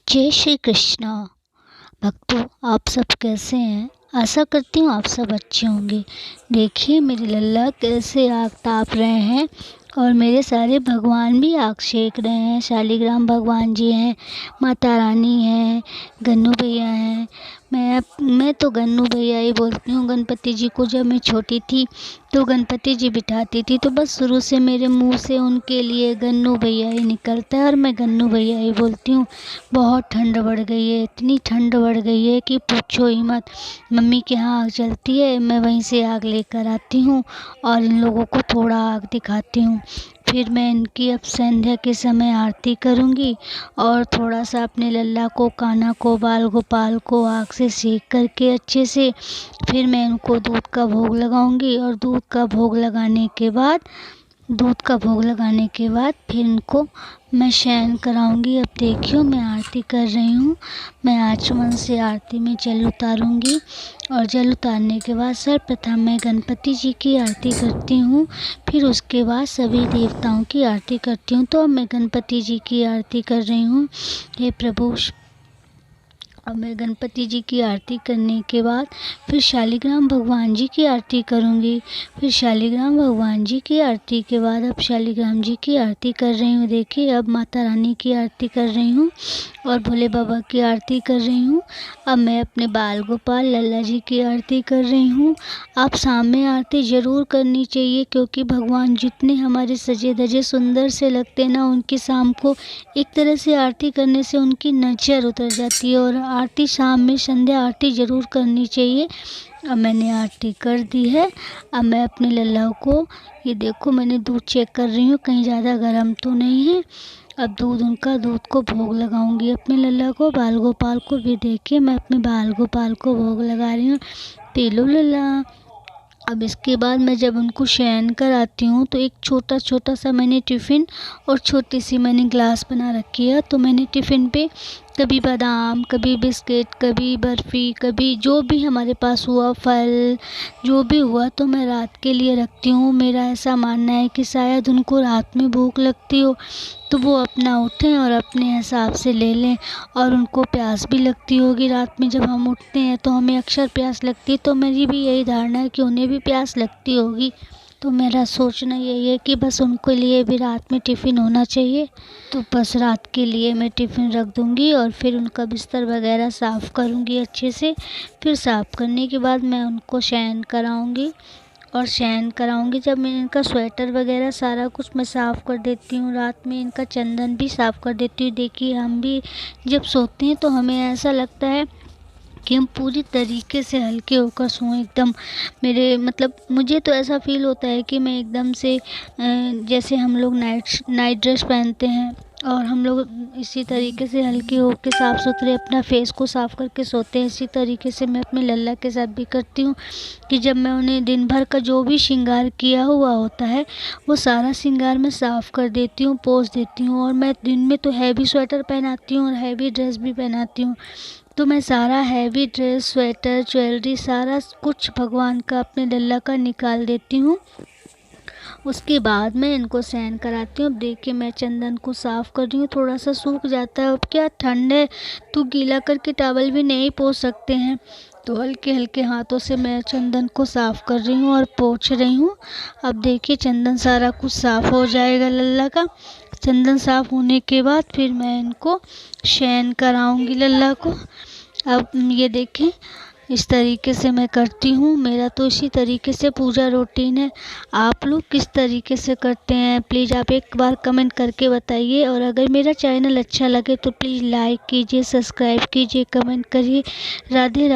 जय श्री कृष्णा। भक्तों, आप सब कैसे हैं? आशा करती हूँ आप सब अच्छे होंगे। देखिए मेरे लल्ला कैसे आग ताप रहे हैं और मेरे सारे भगवान भी आग सेक रहे हैं। शालिग्राम भगवान जी हैं, माता रानी हैं, गन्नू भैया हैं। मैं तो गन्नू भैया ही बोलती हूँ। गणपति जी को जब मैं छोटी थी तो गणपति जी बिठाती थी, तो बस शुरू से मेरे मुंह से उनके लिए गन्नू भैया ही निकलता है और मैं गन्नू भैया ही बोलती हूँ। बहुत ठंड बढ़ गई है, इतनी ठंड बढ़ गई है कि पूछो ही मत। मम्मी के यहाँ आग जलती है, मैं वहीं से आग लेकर आती हूँ और इन लोगों को थोड़ा आग दिखाती हूँ। फिर मैं इनकी अब संध्या के समय आरती करूँगी और थोड़ा सा अपने लल्ला को, कान्हा को, बाल गोपाल को आग से सेक करके अच्छे से फिर मैं इनको दूध का भोग लगाऊंगी और दूध का भोग लगाने के बाद फिर इनको मैं शयन कराऊंगी। अब देखियो मैं आरती कर रही हूँ। मैं आचमन से आरती में जल उतारूंगी और जल उतारने के बाद सर्वप्रथम मैं गणपति जी की आरती करती हूँ, फिर उसके बाद सभी देवताओं की आरती करती हूँ। तो अब मैं गणपति जी की आरती कर रही हूँ। हे प्रभु, अब मैं गणपति जी की आरती करने के बाद फिर शालिग्राम भगवान जी की आरती करूँगी। फिर शालिग्राम भगवान जी की आरती के बाद अब शालिग्राम जी की आरती कर रही हूँ। देखिए अब माता रानी की आरती कर रही हूँ और भोले बाबा की आरती कर रही हूँ। अब मैं अपने बाल गोपाल लल्ला जी की आरती कर रही हूँ। आप सामने आरती ज़रूर करनी चाहिए, क्योंकि भगवान जितने हमारे सजे धजे सुंदर से लगते हैं ना, उनकी शाम को एक तरह से आरती करने से उनकी नज़र उतर जाती है। और आरती शाम में संध्या आरती ज़रूर करनी चाहिए। अब मैंने आरती कर दी है। अब मैं अपने लल्ला को, ये देखो मैंने दूध चेक कर रही हूँ कहीं ज़्यादा गर्म तो नहीं है। अब दूध को भोग लगाऊंगी अपने लल्ला को, बाल गोपाल को भी। देखिए मैं अपने बाल गोपाल को भोग लगा रही हूँ। पी लो लल्ला। अब इसके बाद मैं जब उनको शयन कराती हूँ तो एक छोटा सा मैंने टिफ़िन और छोटी सी मैंने ग्लास बना रखी है। तो मैंने टिफ़िन पे कभी बादाम, कभी बिस्किट, कभी बर्फ़ी, कभी जो भी हमारे पास हुआ फल, जो भी हुआ तो मैं रात के लिए रखती हूँ। मेरा ऐसा मानना है कि शायद उनको रात में भूख लगती हो तो वो अपना उठें और अपने हिसाब से ले लें। और उनको प्यास भी लगती होगी रात में, जब हम उठते हैं तो हमें अक्सर प्यास लगती है। तो मेरी भी यही धारणा है कि उन्हें भी प्यास लगती होगी। तो मेरा सोचना यही है कि बस उनके लिए भी रात में टिफ़िन होना चाहिए। तो बस रात के लिए मैं टिफ़िन रख दूँगी और फिर उनका बिस्तर वगैरह साफ़ करूँगी अच्छे से। फिर साफ़ करने के बाद मैं उनको शयन कराऊँगी और शयन कराऊँगी जब मैं इनका स्वेटर वगैरह सारा कुछ मैं साफ़ कर देती हूँ। रात में इनका चंदन भी साफ़ कर देती हूँ। देखिए हम भी जब सोते हैं तो हमें ऐसा लगता है कि हम पूरी तरीके से हल्के होकर सोएं एकदम। मुझे तो ऐसा फ़ील होता है कि मैं एकदम से जैसे हम लोग नाइट ड्रेस पहनते हैं और हम लोग इसी तरीके से हल्के होकर साफ़ सुथरे अपना फेस को साफ़ करके सोते हैं। इसी तरीके से मैं अपने लल्ला के साथ भी करती हूँ कि जब मैं उन्हें दिन भर का जो भी श्रृंगार किया हुआ होता है वो सारा श्रृंगार मैं साफ़ कर देती हूँ, पोंछ देती हूँ। और मैं दिन में तो हैवी स्वेटर पहनाती हूँ और हैवी ड्रेस भी पहनाती हूँ। तो मैं सारा हैवी ड्रेस, स्वेटर, ज्वेलरी सारा कुछ भगवान का, अपने लल्ला का निकाल देती हूँ। उसके बाद मैं इनको शयन कराती हूँ। अब देखिए मैं चंदन को साफ़ कर रही हूँ, थोड़ा सा सूख जाता है। अब क्या ठंड है तो गीला करके टॉवल भी नहीं पोंछ सकते हैं, तो हल्के हल्के हाथों से मैं चंदन को साफ़ कर रही हूँ और पोंछ रही हूँ। अब देखिए चंदन सारा कुछ साफ़ हो जाएगा लल्ला का। चंदन साफ़ होने के बाद फिर मैं इनको शयन कराऊंगी लल्ला को। अब ये देखें इस तरीके से मैं करती हूँ। मेरा तो इसी तरीके से पूजा रूटीन है। आप लोग किस तरीके से करते हैं प्लीज़ आप एक बार कमेंट करके बताइए। और अगर मेरा चैनल अच्छा लगे तो प्लीज़ लाइक कीजिए, सब्सक्राइब कीजिए, कमेंट करिए। राधे राधे।